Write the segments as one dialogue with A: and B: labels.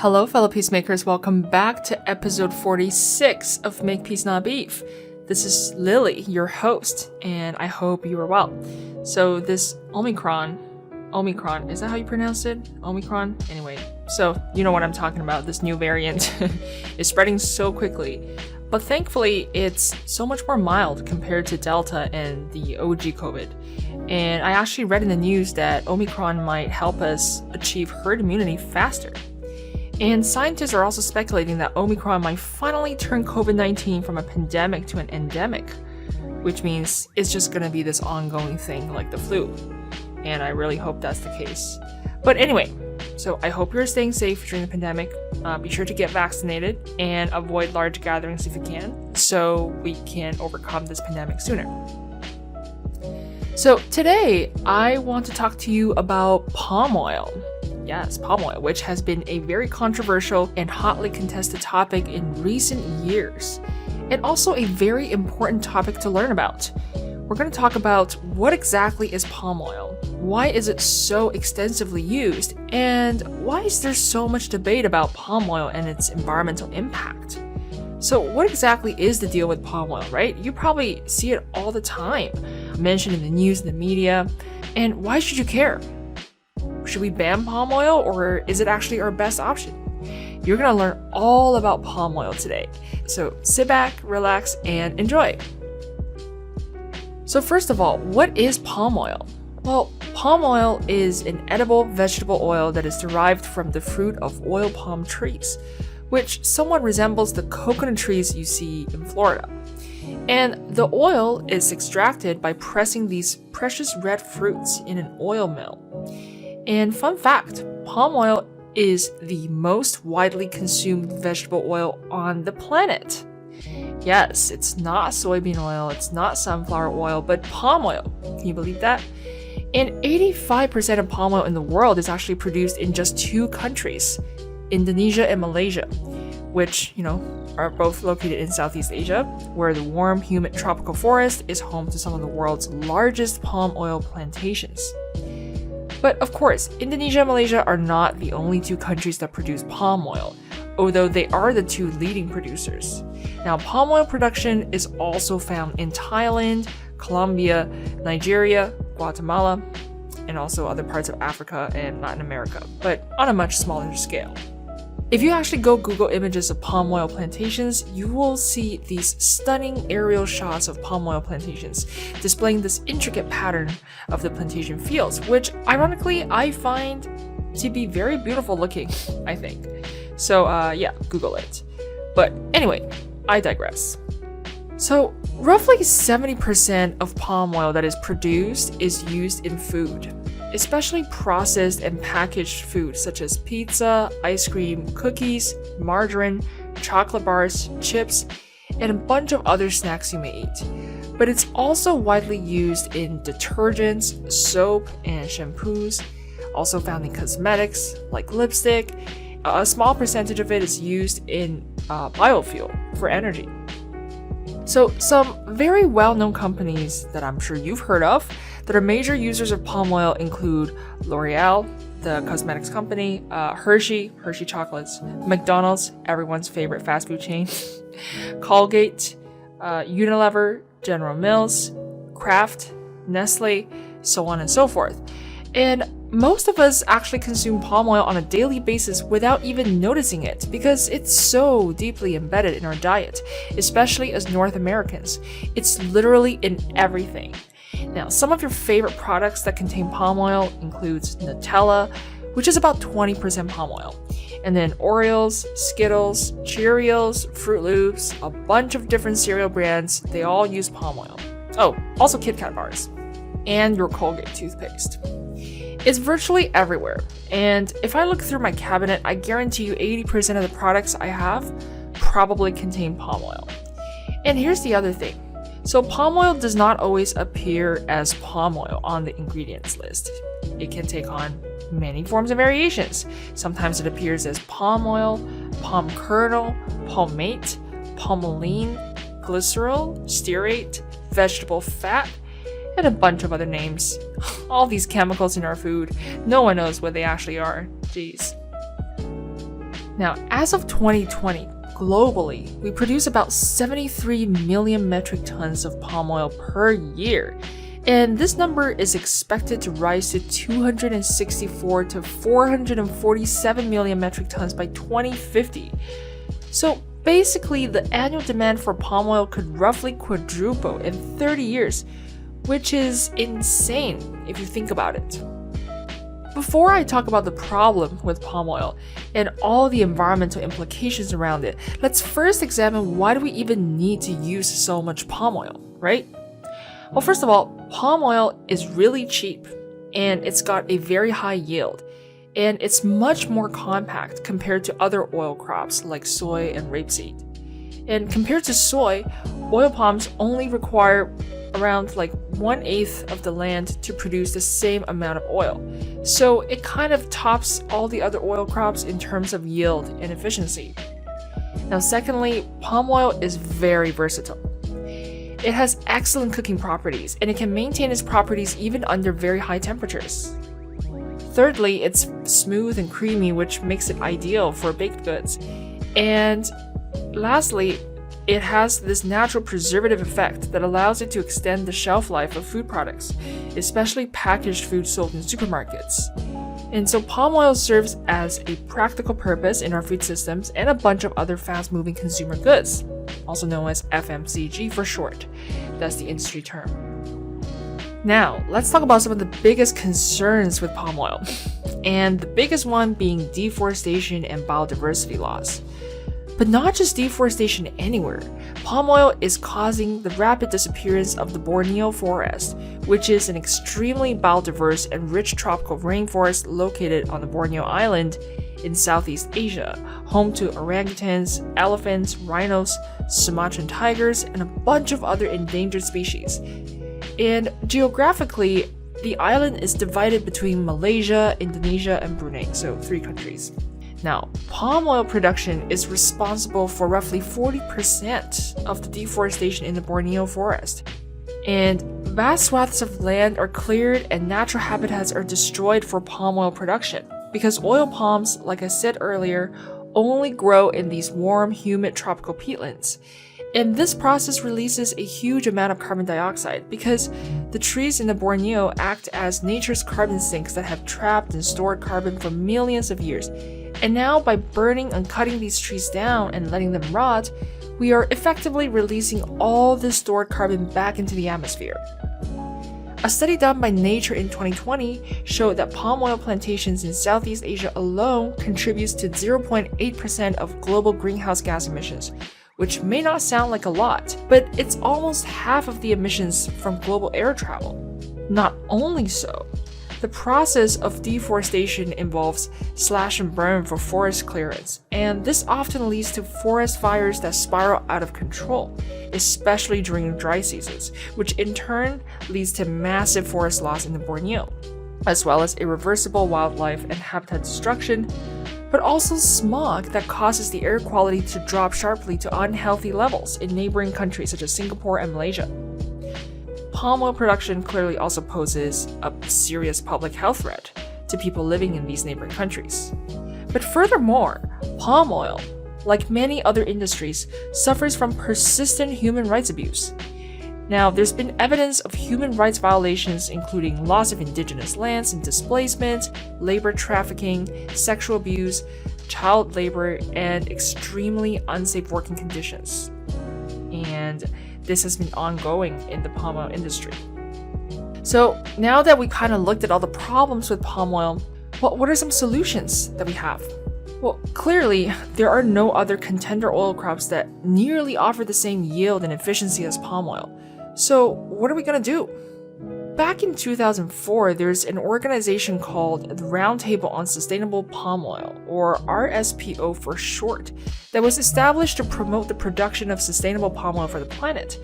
A: Hello, fellow peacemakers. Welcome back to episode 46 of Make Peace Not Beef. This is Lily, your host, and I hope you are well. So this Omicron, is that how you pronounce it? Omicron? Anyway, so you know what I'm talking about. This new variant is spreading so quickly, but thankfully it's so much more mild compared to Delta and the OG COVID. And I actually read in the news that Omicron might help us achieve herd immunity faster. And scientists are also speculating that Omicron might finally turn COVID-19 from a pandemic to an endemic, which means it's just going to be this ongoing thing like the flu. And I really hope that's the case. But anyway, so I hope you're staying safe during the pandemic. Be sure to get vaccinated and avoid large gatherings if you can, so we can overcome this pandemic sooner. So today, I want to talk to you about palm oil. Yes, palm oil, which has been a very controversial and hotly contested topic in recent years, and also a very important topic to learn about. We're going to talk about what exactly is palm oil, why is it so extensively used, and why is there so much debate about palm oil and its environmental impact. So what exactly is the deal with palm oil, right? You probably see it all the time, mentioned in the news and the media, and why should you care? Should we ban palm oil, or is it actually our best option? You're going to learn all about palm oil today. So sit back, relax, and enjoy. So first of all, what is palm oil? Well, palm oil is an edible vegetable oil that is derived from the fruit of oil palm trees, which somewhat resembles the coconut trees you see in Florida. And the oil is extracted by pressing these precious red fruits in an oil mill. And fun fact, palm oil is the most widely consumed vegetable oil on the planet. Yes, it's not soybean oil, it's not sunflower oil, but palm oil. Can you believe that? And 85% of palm oil in the world is actually produced in just two countries, Indonesia and Malaysia, which, are both located in Southeast Asia, where the warm, humid tropical forest is home to some of the world's largest palm oil plantations. But of course, Indonesia and Malaysia are not the only two countries that produce palm oil, although they are the two leading producers. Now, palm oil production is also found in Thailand, Colombia, Nigeria, Guatemala, and also other parts of Africa and Latin America, but on a much smaller scale. If you actually go Google images of palm oil plantations, you will see these stunning aerial shots of palm oil plantations displaying this intricate pattern of the plantation fields, which ironically I find to be very beautiful looking, I think. So yeah, Google it. But anyway, I digress. So roughly 70% of palm oil that is produced is used in food, especially processed and packaged food such as pizza, ice cream, cookies, margarine, chocolate bars, chips, and a bunch of other snacks you may eat. But it's also widely used in detergents, soap, and shampoos, also found in cosmetics like lipstick. A small percentage of it is used in biofuel for energy. So some very well-known companies that I'm sure you've heard of that are major users of palm oil include L'Oreal, the cosmetics company, Hershey chocolates, McDonald's, everyone's favorite fast food chain, Colgate, Unilever, General Mills, Kraft, Nestle, so on and so forth. And most of us actually consume palm oil on a daily basis without even noticing it because it's so deeply embedded in our diet, especially as North Americans. It's literally in everything. Now, some of your favorite products that contain palm oil includes Nutella, which is about 20% palm oil, and then Oreos, Skittles, Cheerios, Fruit Loops, a bunch of different cereal brands, they all use palm oil. Oh, also Kit Kat bars, and your Colgate toothpaste. It's virtually everywhere, and if I look through my cabinet, I guarantee you 80% of the products I have probably contain palm oil. And here's the other thing. So palm oil does not always appear as palm oil on the ingredients list. It can take on many forms and variations. Sometimes it appears as palm oil, palm kernel, palmate, palmoline, glycerol, stearate, vegetable fat, and a bunch of other names. All these chemicals in our food, no one knows what they actually are. Jeez. Now, as of 2020, globally, we produce about 73 million metric tons of palm oil per year. And this number is expected to rise to 264 to 447 million metric tons by 2050. So basically, the annual demand for palm oil could roughly quadruple in 30 years, which is insane if you think about it. Before I talk about the problem with palm oil and all the environmental implications around it, let's first examine why do we even need to use so much palm oil, right? Well, first of all, palm oil is really cheap and it's got a very high yield, and it's much more compact compared to other oil crops like soy and rapeseed. And compared to soy, oil palms only require around like 1/8 of the land to produce the same amount of oil. So it kind of tops all the other oil crops in terms of yield and efficiency. Now, secondly, palm oil is very versatile. It has excellent cooking properties, and it can maintain its properties even under very high temperatures. Thirdly, it's smooth and creamy, which makes it ideal for baked goods. And lastly, it has this natural preservative effect that allows it to extend the shelf life of food products, especially packaged food sold in supermarkets. And so palm oil serves as a practical purpose in our food systems and a bunch of other fast-moving consumer goods, also known as FMCG for short. That's the industry term. Now, let's talk about some of the biggest concerns with palm oil, and the biggest one being deforestation and biodiversity loss. But not just deforestation anywhere. Palm oil is causing the rapid disappearance of the Borneo forest, which is an extremely biodiverse and rich tropical rainforest located on the Borneo Island in Southeast Asia, home to orangutans, elephants, rhinos, Sumatran tigers, and a bunch of other endangered species. And geographically, the island is divided between Malaysia, Indonesia, and Brunei, so 3 countries. Now, palm oil production is responsible for roughly 40% of the deforestation in the Borneo forest. And vast swaths of land are cleared and natural habitats are destroyed for palm oil production, because oil palms, like I said earlier, only grow in these warm, humid tropical peatlands. And this process releases a huge amount of carbon dioxide because the trees in the Borneo act as nature's carbon sinks that have trapped and stored carbon for millions of years. And now, by burning and cutting these trees down and letting them rot, we are effectively releasing all this stored carbon back into the atmosphere. A study done by Nature in 2020 showed that palm oil plantations in Southeast Asia alone contributes to 0.8% of global greenhouse gas emissions, which may not sound like a lot, but it's almost half of the emissions from global air travel. Not only so, the process of deforestation involves slash and burn for forest clearance, and this often leads to forest fires that spiral out of control, especially during dry seasons, which in turn leads to massive forest loss in the Borneo, as well as irreversible wildlife and habitat destruction, but also smog that causes the air quality to drop sharply to unhealthy levels in neighboring countries such as Singapore and Malaysia. Palm oil production clearly also poses a serious public health threat to people living in these neighboring countries. But furthermore, palm oil, like many other industries, suffers from persistent human rights abuse. Now, there's been evidence of human rights violations including loss of indigenous lands and displacement, labor trafficking, sexual abuse, child labor, and extremely unsafe working conditions. And this has been ongoing in the palm oil industry. So now that we kind of looked at all the problems with palm oil, what are some solutions that we have? Well, clearly, there are no other contender oil crops that nearly offer the same yield and efficiency as palm oil. So what are we going to do? Back in 2004, there's an organization called the Roundtable on Sustainable Palm Oil, or RSPO for short, that was established to promote the production of sustainable palm oil for the planet.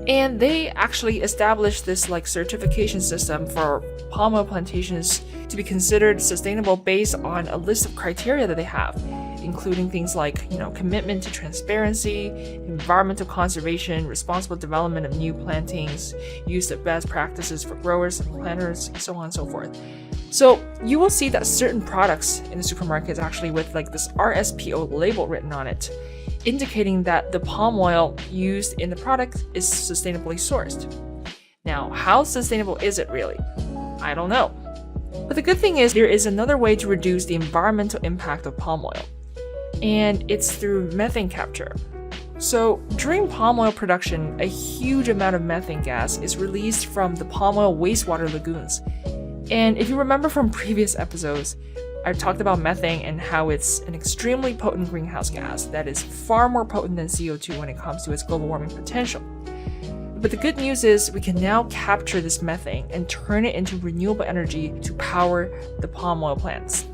A: And they actually established this certification system for palm oil plantations to be considered sustainable based on a list of criteria that they have, including things like, commitment to transparency, environmental conservation, responsible development of new plantings, use of best practices for growers and planters, so on and so forth. So you will see that certain products in the supermarkets actually with like this RSPO label written on it, indicating that the palm oil used in the product is sustainably sourced. Now, how sustainable is it really? I don't know. But the good thing is there is another way to reduce the environmental impact of palm oil, and it's through methane capture. So during palm oil production, a huge amount of methane gas is released from the palm oil wastewater lagoons. And if you remember from previous episodes, I talked about methane and how it's an extremely potent greenhouse gas that is far more potent than CO2 when it comes to its global warming potential. But the good news is we can now capture this methane and turn it into renewable energy to power the palm oil plants.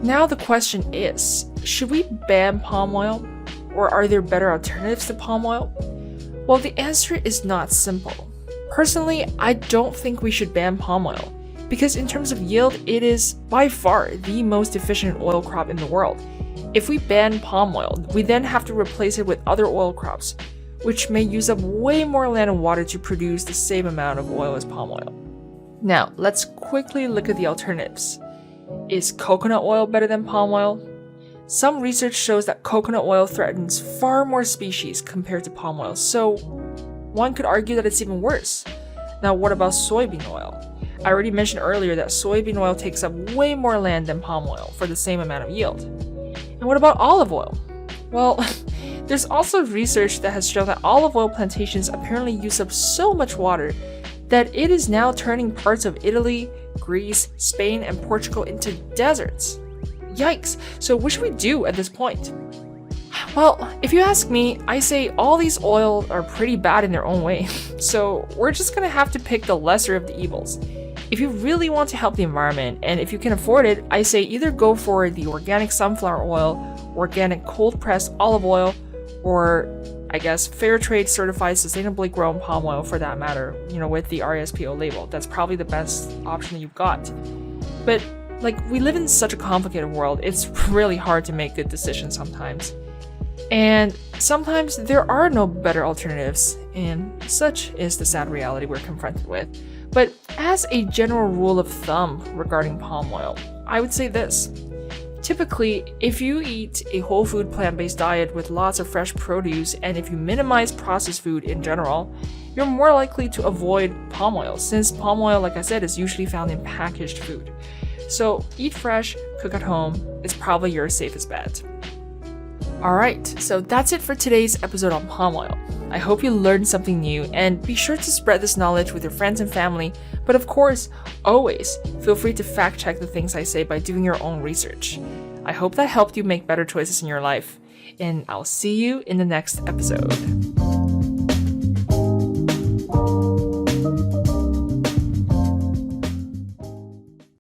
A: Now the question is, should we ban palm oil, or are there better alternatives to palm oil? Well, the answer is not simple. Personally, I don't think we should ban palm oil, because in terms of yield, it is by far the most efficient oil crop in the world. If we ban palm oil, we then have to replace it with other oil crops, which may use up way more land and water to produce the same amount of oil as palm oil. Now, let's quickly look at the alternatives. Is coconut oil better than palm oil? Some research shows that coconut oil threatens far more species compared to palm oil, so one could argue that it's even worse. Now, what about soybean oil? I already mentioned earlier that soybean oil takes up way more land than palm oil for the same amount of yield. And what about olive oil? Well, there's also research that has shown that olive oil plantations apparently use up so much water that it is now turning parts of Italy, Greece, Spain, and Portugal into deserts. Yikes! So what should we do at this point? Well, if you ask me, I say all these oils are pretty bad in their own way, so we're just gonna have to pick the lesser of the evils. If you really want to help the environment, and if you can afford it, I say either go for the organic sunflower oil, organic cold-pressed olive oil, or I guess fair trade certified sustainably grown palm oil for that matter, with the RSPO label. That's probably the best option that you've got. But we live in such a complicated world, it's really hard to make good decisions sometimes. And sometimes there are no better alternatives, and such is the sad reality we're confronted with. But as a general rule of thumb regarding palm oil, I would say this. Typically, if you eat a whole food plant-based diet with lots of fresh produce, and if you minimize processed food in general, you're more likely to avoid palm oil, since palm oil, like I said, is usually found in packaged food. So eat fresh, cook at home, is probably your safest bet. Alright, so that's it for today's episode on palm oil. I hope you learned something new, and be sure to spread this knowledge with your friends and family, but of course, always feel free to fact check the things I say by doing your own research. I hope that helped you make better choices in your life, and I'll see you in the next episode.